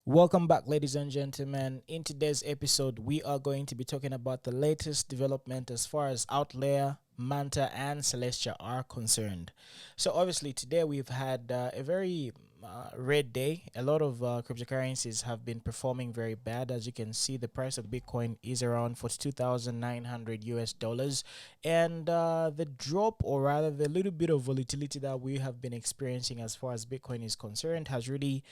Welcome back, ladies and gentlemen. In today's episode, we are going to be talking about the latest development as far as Outlayer, Manta, and Celestia are concerned. So, obviously, today we've had a very red day. A lot of cryptocurrencies have been performing very bad. As you can see, the price of Bitcoin is around 42,900 US dollars, and the drop, or rather, the little bit of volatility that we have been experiencing as far as Bitcoin is concerned, has really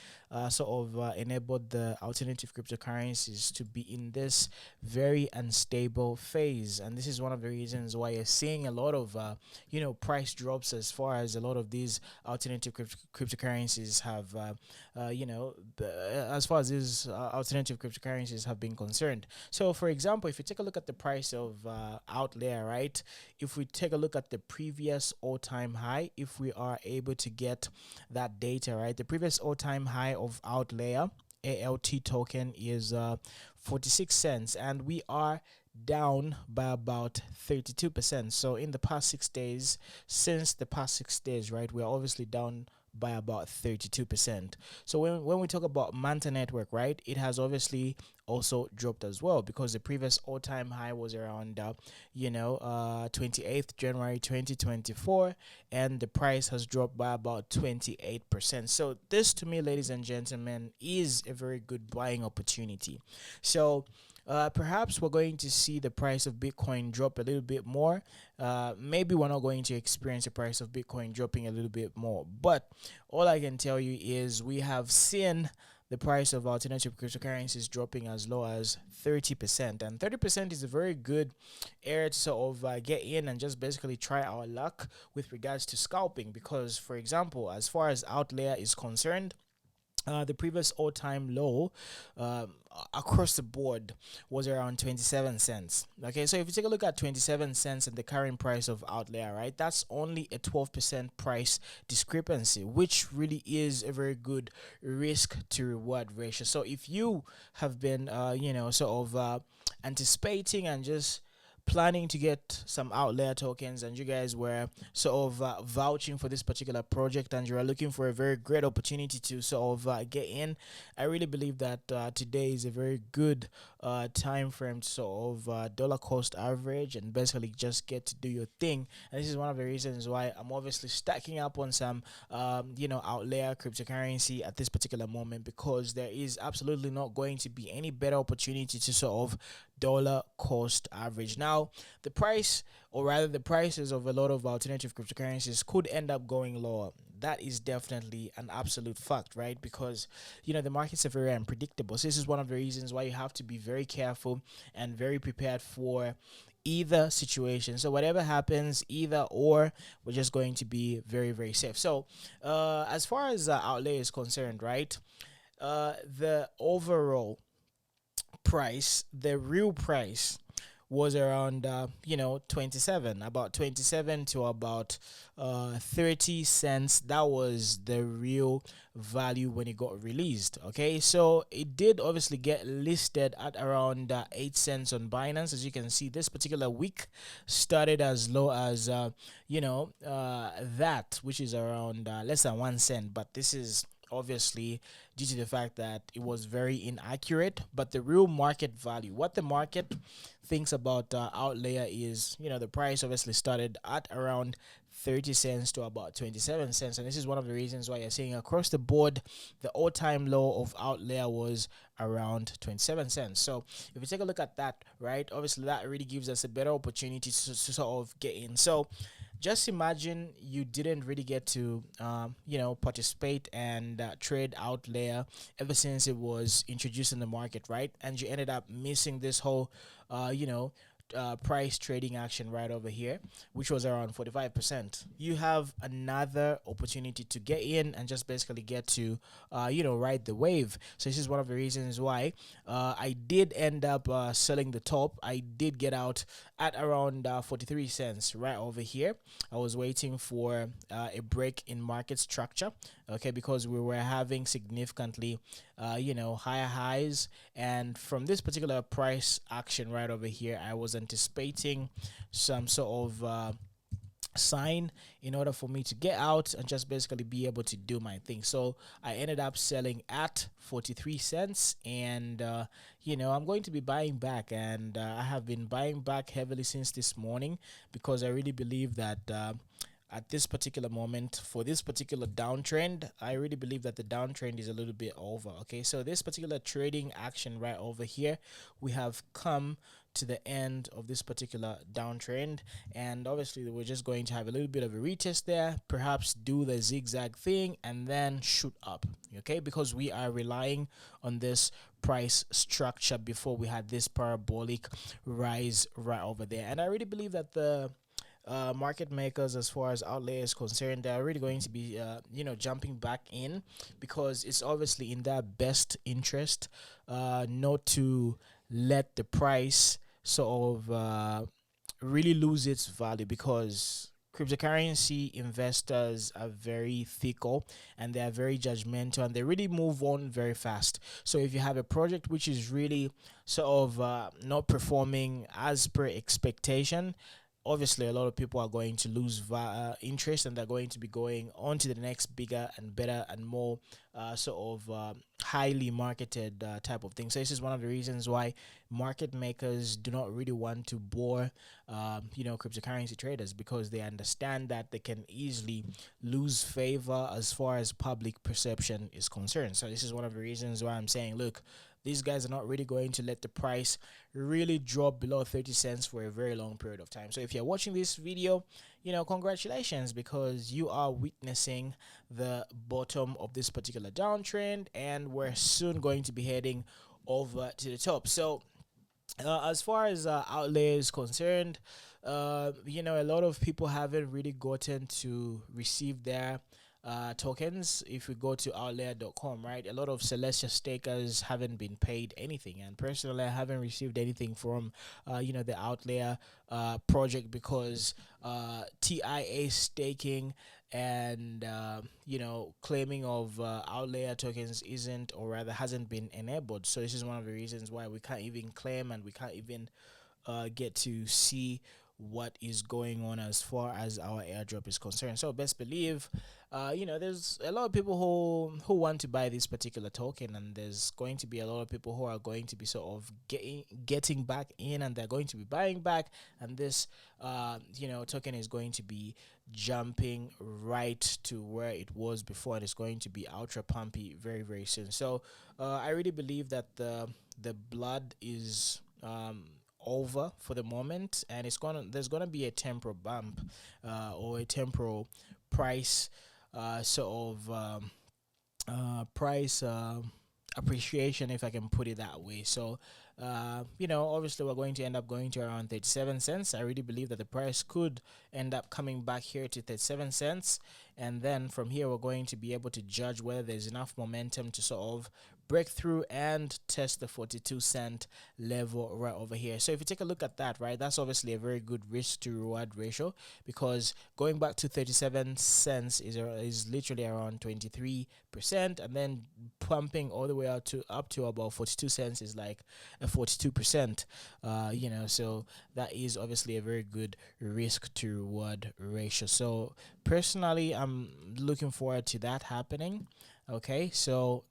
enabled the alternative cryptocurrencies to be in this very unstable phase. And this is one of the reasons why you're seeing a lot of price drops as far as a lot of these alternative cryptocurrencies have as far as these alternative cryptocurrencies have been concerned. So for example, if you take a look at the price of Outlayer, right, if we take a look at the previous all-time high, if we are able to get that data, right, the previous all-time high of Outlayer ALT token is 46 cents, and we are down by about 32%. So in the past 6 days, since the past 6 days, right, we're obviously down by about 32%. So when we talk about Manta network, right, it has obviously also dropped as well, because the previous all-time high was around 28th January 2024, and the price has dropped by about 28%. So this, to me, ladies and gentlemen, is a very good buying opportunity. So perhaps we're going to see the price of Bitcoin drop a little bit more. Maybe we're not going to experience the price of Bitcoin dropping a little bit more, but all I can tell you is we have seen the price of alternative cryptocurrencies dropping as low as 30%. And 30% is a very good area to sort of get in and just basically try our luck with regards to scalping. Because, for example, as far as Outlayer is concerned, the previous all-time low across the board was around 27 cents. Okay, so if you take a look at 27 cents and the current price of Outlayer, right, that's only a 12% price discrepancy, which really is a very good risk to reward ratio. So if you have been anticipating and just planning to get some Outlayer tokens, and you guys were sort of vouching for this particular project, and you are looking for a very great opportunity to sort of get in, I really believe that today is a very good time frame to sort of dollar cost average and basically just get to do your thing. And this is one of the reasons why I'm obviously stacking up on some Outlayer cryptocurrency at this particular moment, because there is absolutely not going to be any better opportunity to sort of dollar cost average. Now, the price, or rather the prices of a lot of alternative cryptocurrencies, could end up going lower. That is definitely an absolute fact, right? Because the markets are very unpredictable. So this is one of the reasons why you have to be very careful and very prepared for either situation. So whatever happens, either or, we're just going to be very, very safe. So as far as outlay is concerned, right, the overall price, the real price, was around 27, about 27 to about 30 cents. That was the real value when it got released. Okay, so it did obviously get listed at around 8 cents on Binance. As you can see, this particular week started as low as that, which is around less than 1 cent, but this is obviously due to the fact that it was very inaccurate. But the real market value, what the market thinks about Outlayer, is the price obviously started at around 30 cents to about 27 cents, and this is one of the reasons why you're seeing across the board the all-time low of Outlayer was around 27 cents. So if you take a look at that, right, obviously that really gives us a better opportunity to sort of get in. So just imagine you didn't really get to participate and trade Outlayer ever since it was introduced in the market, right? And you ended up missing this whole price trading action right over here, which was around 45%. You have another opportunity to get in and just basically get to ride the wave. So this is one of the reasons why I did end up selling the top. I did get out at around 43 cents right over here. I was waiting for a break in market structure, okay, because we were having significantly higher highs, and from this particular price action right over here, I was anticipating some sort of sign in order for me to get out and just basically be able to do my thing. So I ended up selling at 43 cents, and I'm going to be buying back, and I have been buying back heavily since this morning because I really believe that at this particular moment, for this particular downtrend, I really believe that the downtrend is a little bit over. Okay, so this particular trading action right over here, we have come to the end of this particular downtrend, and obviously we're just going to have a little bit of a retest there, perhaps do the zigzag thing and then shoot up. Okay, because we are relying on this price structure before we had this parabolic rise right over there. And I really believe that the market makers, as far as Outlayer is concerned, they're really going to be jumping back in, because it's obviously in their best interest not to let the price sort of really lose its value, because cryptocurrency investors are very fickle and they are very judgmental, and they really move on very fast. So if you have a project which is really sort of not performing as per expectation, obviously a lot of people are going to lose interest, and they're going to be going on to the next bigger and better and more sort of highly marketed type of thing. So this is one of the reasons why market makers do not really want to bore cryptocurrency traders, because they understand that they can easily lose favor as far as public perception is concerned. So this is one of the reasons why I'm saying, look, these guys are not really going to let the price really drop below 30 cents for a very long period of time. So if you're watching this video, congratulations, because you are witnessing the bottom of this particular downtrend, and we're soon going to be heading over to the top. So as far as Outlayer is concerned, a lot of people haven't really gotten to receive their tokens. If we go to outlayer.com, right, a lot of Celestia stakers haven't been paid anything, and personally I haven't received anything from the Outlayer project, because TIA staking and claiming of Outlayer tokens isn't, or rather hasn't been enabled. So this is one of the reasons why we can't even claim, and we can't even get to see what is going on as far as our airdrop is concerned. So best believe, there's a lot of people who want to buy this particular token, and there's going to be a lot of people who are going to be sort of getting back in, and they're going to be buying back, and this token is going to be jumping right to where it was before, and it's going to be ultra pumpy very, very soon. So I really believe that the blood is over for the moment, and there's gonna be a temporal bump or a temporal price sort of price appreciation, if I can put it that way. So obviously we're going to end up going to around 37 cents. I really believe that the price could end up coming back here to 37 cents, and then from here we're going to be able to judge whether there's enough momentum to sort of break through and test the 42-cent level right over here. So if you take a look at that, right, that's obviously a very good risk to reward ratio, because going back to 37 cents is literally around 23%, and then pumping all the way up to about 42 cents is like a 42%. So that is obviously a very good risk to reward ratio. So personally, I'm looking forward to that happening. Okay, so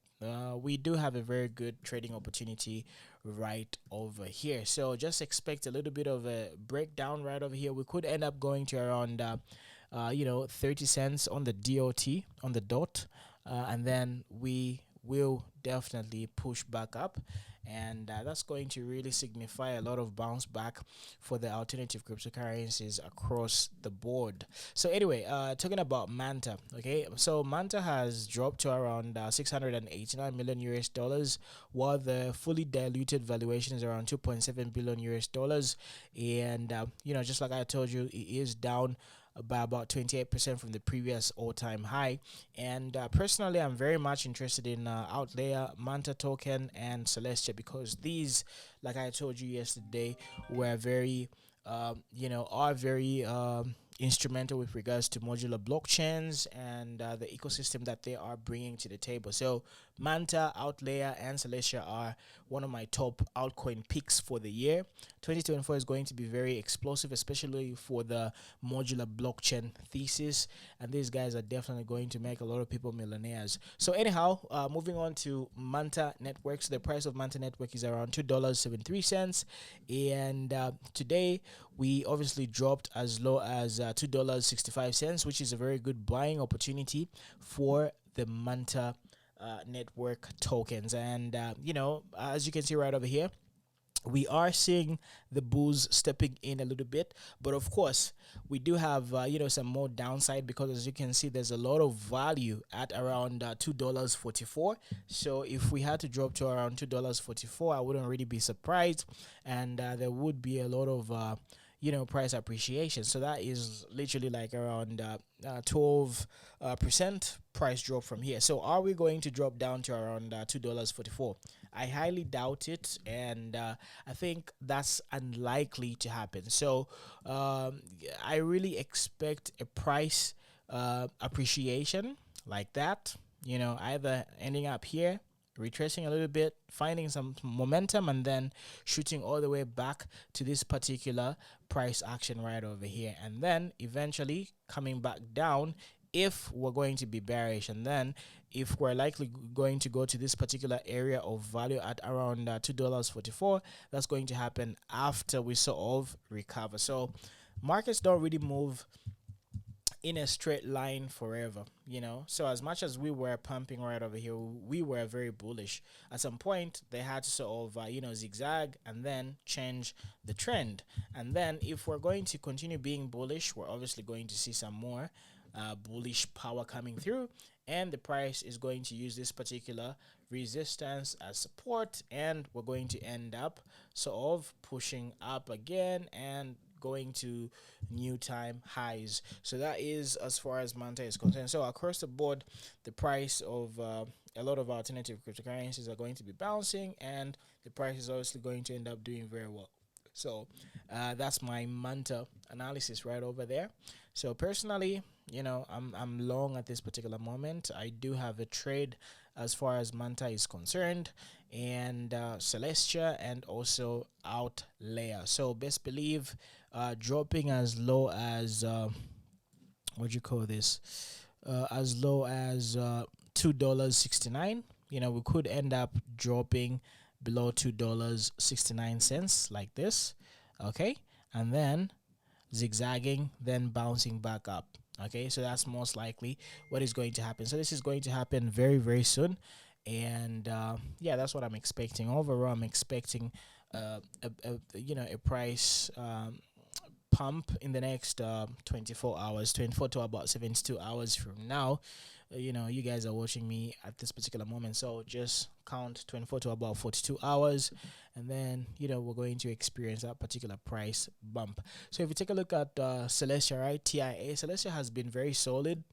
we do have a very good trading opportunity right over here. So just expect a little bit of a breakdown right over here. We could end up going to around 30 cents on the dot, and then we will definitely push back up, and that's going to really signify a lot of bounce back for the alternative cryptocurrencies across the board. So anyway, talking about Manta, okay, so Manta has dropped to around 689 million US dollars, while the fully diluted valuation is around 2.7 billion US dollars, and just like I told you, it is down by about 28% from the previous all-time high. And personally, I'm very much interested in Outlayer, Manta token, and Celestia, because these, like I told you yesterday, were very are very instrumental with regards to modular blockchains and the ecosystem that they are bringing to the table. So Manta, Outlayer, and Celestia are one of my top altcoin picks for the year. 2024 is going to be very explosive, especially for the modular blockchain thesis, and these guys are definitely going to make a lot of people millionaires. So anyhow, moving on to Manta Networks, the price of Manta Network is around $2.73, and today we obviously dropped as low as $2.65, which is a very good buying opportunity for the Manta network tokens. And as you can see right over here, we are seeing the bulls stepping in a little bit, but of course we do have some more downside, because as you can see, there's a lot of value at around $2.44. So if we had to drop to around $2.44, I wouldn't really be surprised, and there would be a lot of price appreciation. So that is literally like around 12% price drop from here. So are we going to drop down to around $2.44? I highly doubt it, and I think that's unlikely to happen. So I really expect a price appreciation like that, either ending up here, retracing a little bit, finding some momentum, and then shooting all the way back to this particular price action right over here, and then eventually coming back down if we're going to be bearish. And then if we're likely going to go to this particular area of value at around $2.44, that's going to happen after we sort of recover. So markets don't really move in a straight line forever, so as much as we were pumping right over here, we were very bullish. At some point they had to sort of zigzag and then change the trend. And then if we're going to continue being bullish, we're obviously going to see some more bullish power coming through, and the price is going to use this particular resistance as support, and we're going to end up sort of pushing up again and going to new time highs. So that is as far as Manta is concerned. So across the board, the price of a lot of alternative cryptocurrencies are going to be bouncing, and the price is obviously going to end up doing very well. So that's my Manta analysis right over there. So personally, I'm long at this particular moment. I do have a trade as far as Manta is concerned, and Celestia, and also Altlayer. So best believe dropping as low as what do you call this? As low as $2.69. We could end up dropping below $2.69 like this. Okay, and then zigzagging, then bouncing back up. Okay, so that's most likely what is going to happen. So this is going to happen very, very soon, and yeah, that's what I'm expecting. Overall, I'm expecting a price pump in the next 24 hours, 24 to about 72 hours from now. You guys are watching me at this particular moment, so just count 24 to about 42 hours, and then we're going to experience that particular price bump. So if you take a look at Celestia, right, TIA, Celestia has been very solid,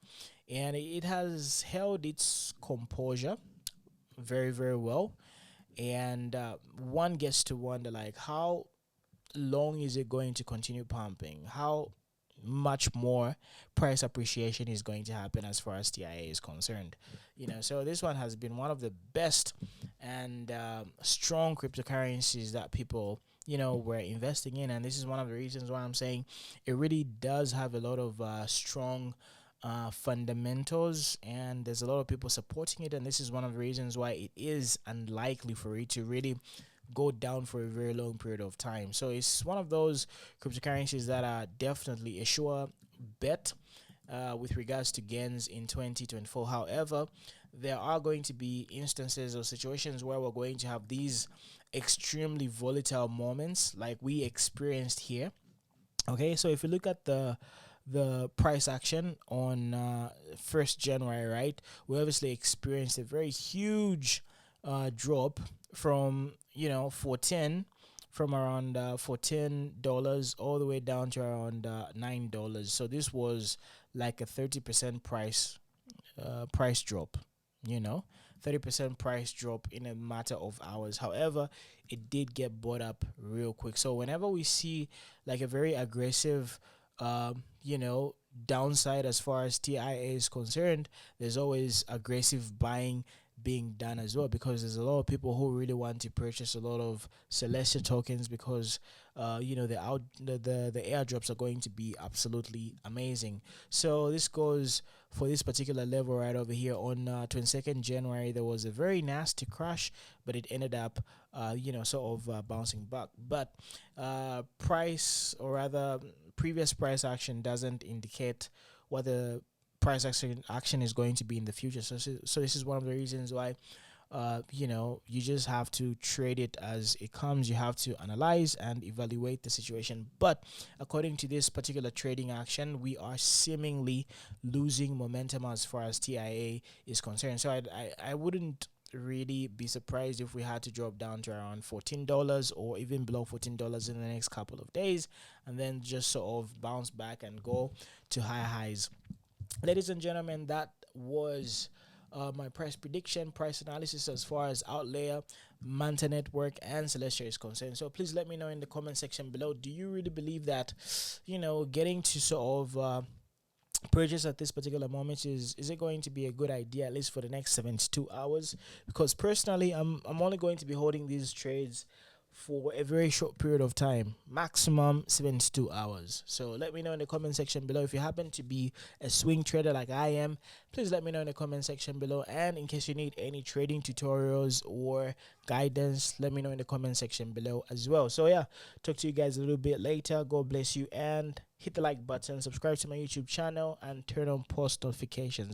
and it has held its composure very, very well. And one gets to wonder, like, how long is it going to continue pumping? How much more price appreciation is going to happen as far as TIA is concerned? So this one has been one of the best and strong cryptocurrencies that people were investing in, and this is one of the reasons why I'm saying it really does have a lot of strong fundamentals, and there's a lot of people supporting it, and this is one of the reasons why it is unlikely for it to really go down for a very long period of time. So it's one of those cryptocurrencies that are definitely a sure bet with regards to gains in 2024. However, there are going to be instances or situations where we're going to have these extremely volatile moments like we experienced here. Okay, so if you look at the price action on 1st January, right, we obviously experienced a very huge drop from 14, from around $14 all the way down to around $9. So this was like a 30% price drop, 30% price drop in a matter of hours. However, it did get bought up real quick. So whenever we see like a very aggressive downside as far as TIA is concerned, there's always aggressive buying being done as well, because there's a lot of people who really want to purchase a lot of Celestia tokens, because the airdrops are going to be absolutely amazing. So this goes for this particular level right over here on 22nd January. There was a very nasty crash, but it ended up sort of bouncing back. But price, or rather previous price action, doesn't indicate what the price action is going to be in the future. So this is one of the reasons why you just have to trade it as it comes. You have to analyze and evaluate the situation. But according to this particular trading action, we are seemingly losing momentum as far as TIA is concerned. So I wouldn't really be surprised if we had to drop down to around $14 or even below $14 in the next couple of days, and then just sort of bounce back and go to higher highs. Ladies and gentlemen, that was my price prediction, price analysis as far as Outlayer, Manta Network, and Celestia is concerned. So please let me know in the comment section below. Do you really believe that, getting to sort of purchase at this particular moment, is it going to be a good idea, at least for the next 72 hours? Because personally, I'm only going to be holding these trades for a very short period of time, maximum 72 hours. So let me know in the comment section below. If you happen to be a swing trader like I am, please let me know in the comment section below. And in case you need any trading tutorials or guidance, let me know in the comment section below as well. So yeah, talk to you guys a little bit later. God bless you, and hit the like button, subscribe to my YouTube channel, and turn on post notifications.